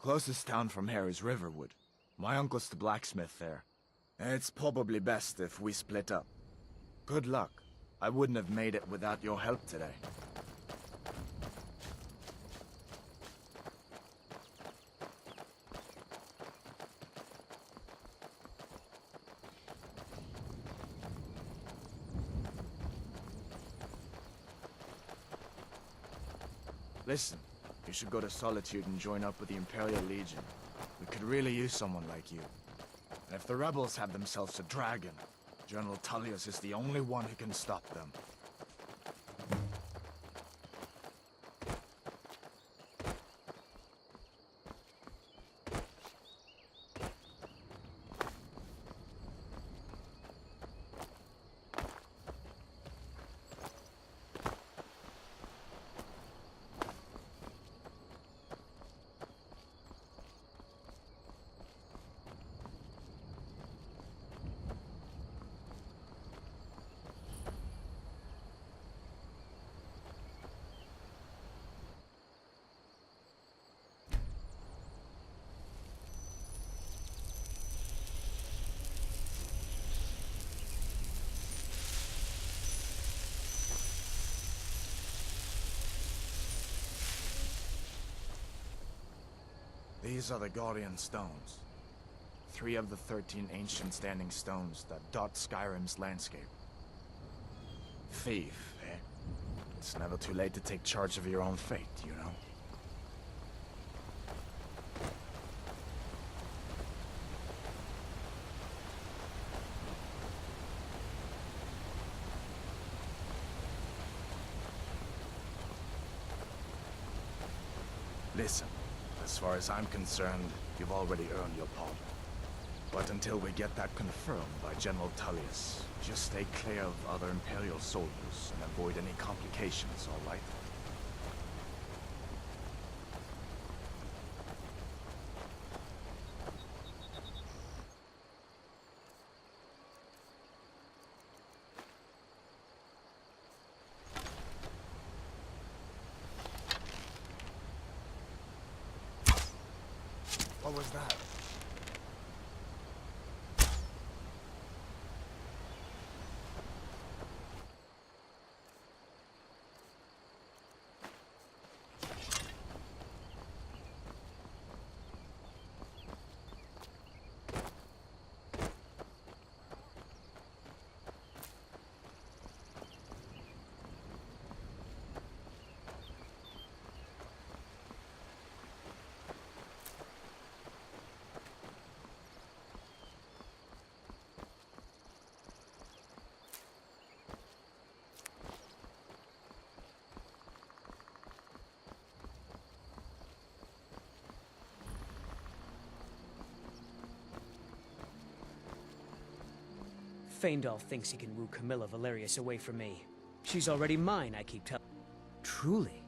Closest town from here is Riverwood. My uncle's the blacksmith there. It's probably best if we split up. Good luck. I wouldn't have made it without your help today. Listen, you should go to Solitude and join up with the Imperial Legion. We could really use someone like you. And if the rebels have themselves a dragon, General Tullius is the only one who can stop them. These are the Guardian Stones. 3 of the 13 ancient standing stones that dot Skyrim's landscape. Thief, eh? It's never too late to take charge of your own fate, you know? Listen. As far as I'm concerned, you've already earned your pardon. But until we get that confirmed by General Tullius, just stay clear of other Imperial soldiers and avoid any complications, all right? What was that? Faendal thinks he can woo Camilla Valerius away from me. She's already mine, I keep telling. Truly?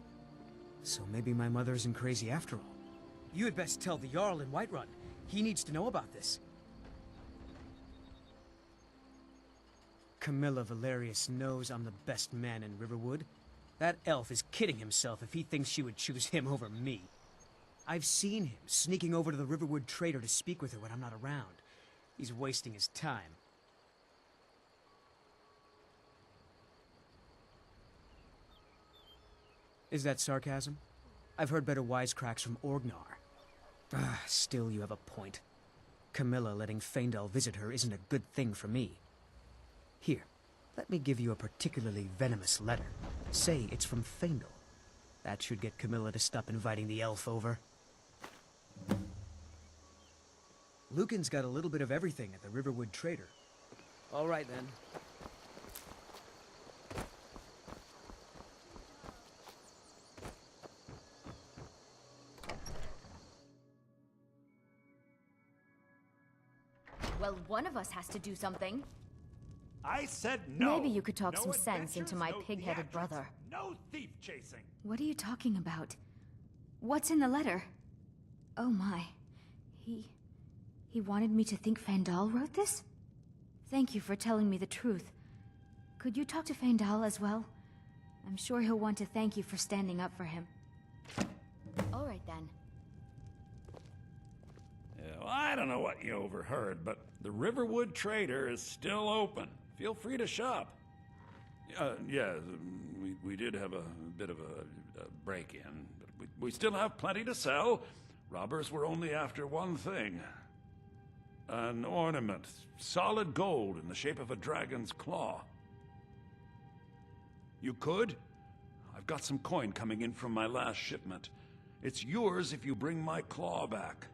So maybe my mother isn't crazy after all. You had best tell the Jarl in Whiterun. He needs to know about this. Camilla Valerius knows I'm the best man in Riverwood. That elf is kidding himself if he thinks she would choose him over me. I've seen him sneaking over to the Riverwood trader to speak with her when I'm not around. He's wasting his time. Is that sarcasm? I've heard better wisecracks from Orgnar. Still, you have a point. Camilla letting Faendal visit her isn't a good thing for me. Here, let me give you a particularly venomous letter. Say it's from Faendal. That should get Camilla to stop inviting the elf over. Lucan's got a little bit of everything at the Riverwood Trader. All right, then. Well, one of us has to do something. I said no. Maybe you could talk No some sense into adventures, my no pig-headed theatrics, brother. No thief chasing. What are you talking about? What's in the letter? Oh my. He wanted me to think Faendal wrote this? Thank you for telling me the truth. Could you talk to Faendal as well? I'm sure he'll want to thank you for standing up for him. All right then. I don't know what you overheard, but the Riverwood Trader is still open. Feel free to shop. Yeah, we did have a bit of a break-in, but we still have plenty to sell. Robbers were only after one thing. An ornament, solid gold in the shape of a dragon's claw. You could? I've got some coin coming in from my last shipment. It's yours if you bring my claw back.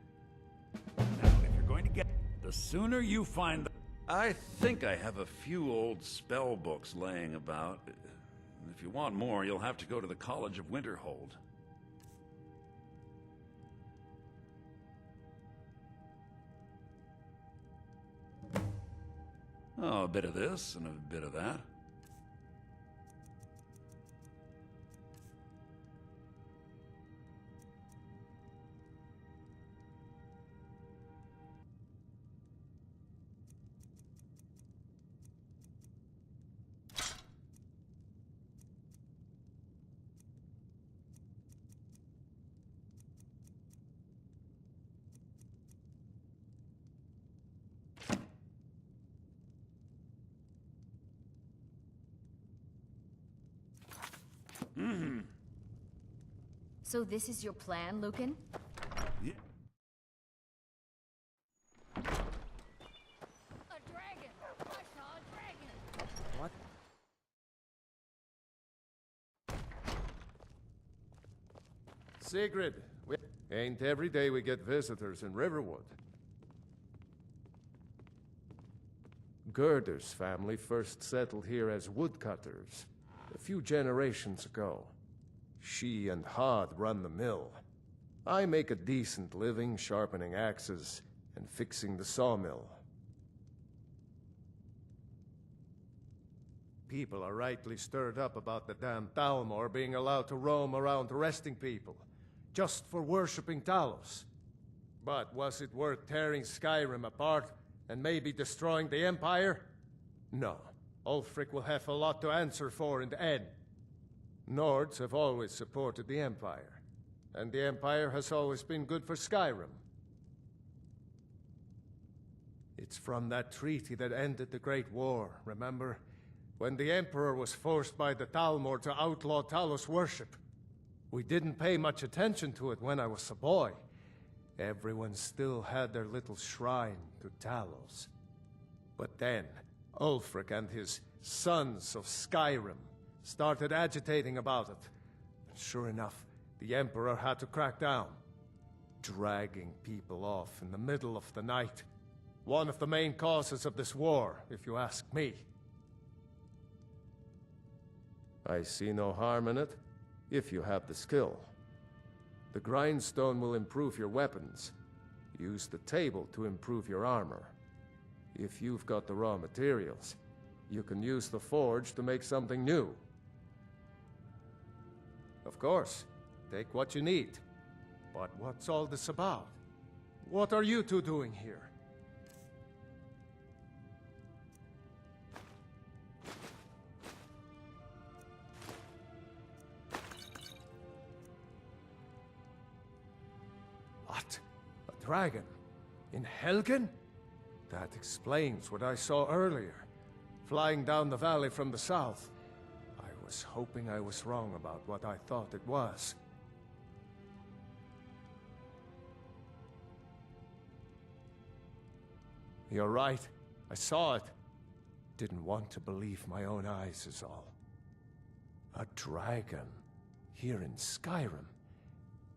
Now, if you're going to get... The sooner you find the... I think I have a few old spell books laying about. If you want more, you'll have to go to the College of Winterhold. Oh, a bit of this and a bit of that. So this is your plan, Lucan? Yeah. A dragon! I saw a dragon! What? Sigrid, ain't every day we get visitors in Riverwood. Gerder's family first settled here as woodcutters a few generations ago. She and Hod run the mill. I make a decent living sharpening axes and fixing the sawmill. People are rightly stirred up about the damn Thalmor being allowed to roam around arresting people, just for worshipping Talos. But was it worth tearing Skyrim apart and maybe destroying the Empire? No. Ulfric will have a lot to answer for in the end. Nords have always supported the Empire, and the Empire has always been good for Skyrim. It's from that treaty that ended the Great War, remember? When the Emperor was forced by the Thalmor to outlaw Talos worship. We didn't pay much attention to it when I was a boy. Everyone still had their little shrine to Talos. But then, Ulfric and his Sons of Skyrim started agitating about it. And sure enough, the Emperor had to crack down. Dragging people off in the middle of the night. One of the main causes of this war, if you ask me. I see no harm in it, if you have the skill. The grindstone will improve your weapons. Use the table to improve your armor. If you've got the raw materials, you can use the forge to make something new. Of course, take what you need. But what's all this about? What are you two doing here? What? A dragon? In Helgen? That explains what I saw earlier, flying down the valley from the south. I was hoping I was wrong about what I thought it was. You're right. I saw it. Didn't want to believe my own eyes is all. A dragon? Here in Skyrim?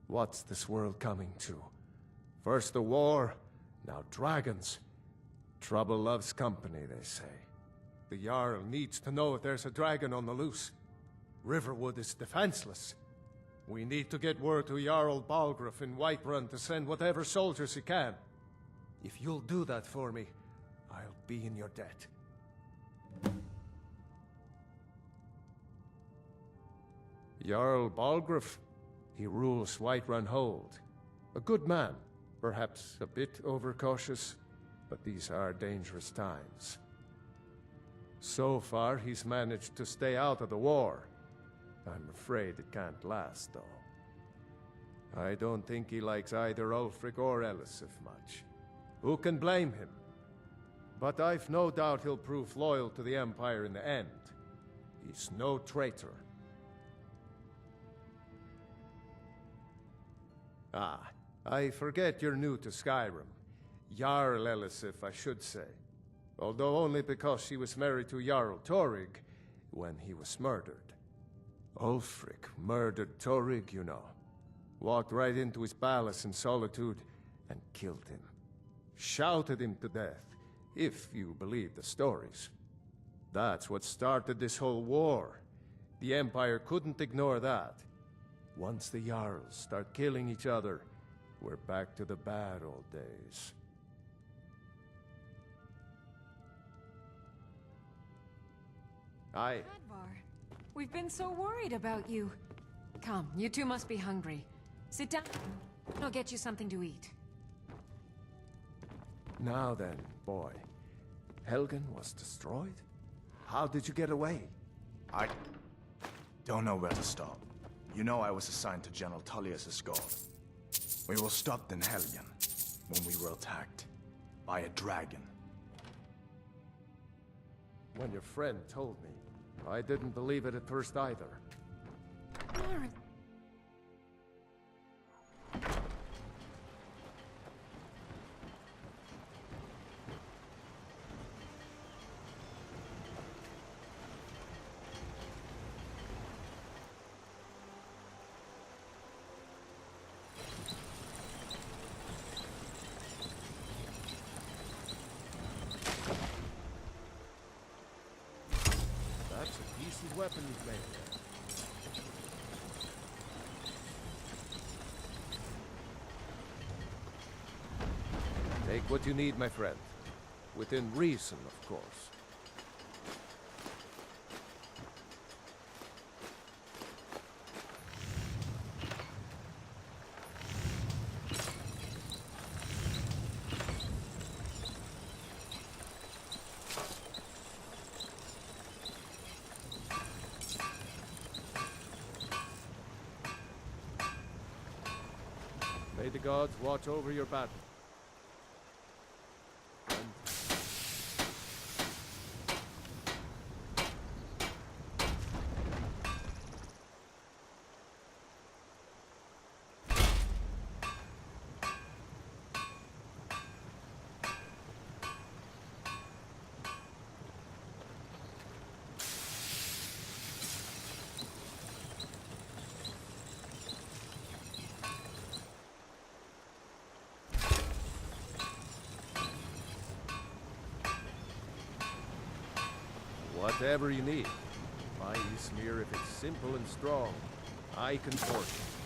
What's this world coming to? First the war, now dragons. Trouble loves company, they say. The Jarl needs to know if there's a dragon on the loose. Riverwood is defenseless. We need to get word to Jarl Balgruuf in Whiterun to send whatever soldiers he can. If you'll do that for me, I'll be in your debt. Jarl Balgruuf, he rules Whiterun Hold. A good man, perhaps a bit overcautious, but these are dangerous times. So far, he's managed to stay out of the war. I'm afraid it can't last, though. I don't think he likes either Ulfric or Elisif much. Who can blame him? But I've no doubt he'll prove loyal to the Empire in the end. He's no traitor. Ah, I forget you're new to Skyrim. Jarl Elisif, I should say. Although only because she was married to Jarl Torygg when he was murdered. Ulfric murdered Torygg, you know. Walked right into his palace in Solitude and killed him. Shouted him to death, if you believe the stories. That's what started this whole war. The Empire couldn't ignore that. Once the Jarls start killing each other, we're back to the bad old days. Advar, we've been so worried about you. Come, you two must be hungry. Sit down. I'll get you something to eat. Now then, boy. Helgen was destroyed? How did you get away? I don't know where to start. You know I was assigned to General Tullius' guard. We were stopped in Helgen when we were attacked by a dragon. When your friend told me, I didn't believe it at first either. Lawrence. That's a decent weapon you've made there. Take what you need, my friend. Within reason, of course. May the gods watch over your battle. Whatever you need. My Ysmir, if it's simple and strong, I can forge it.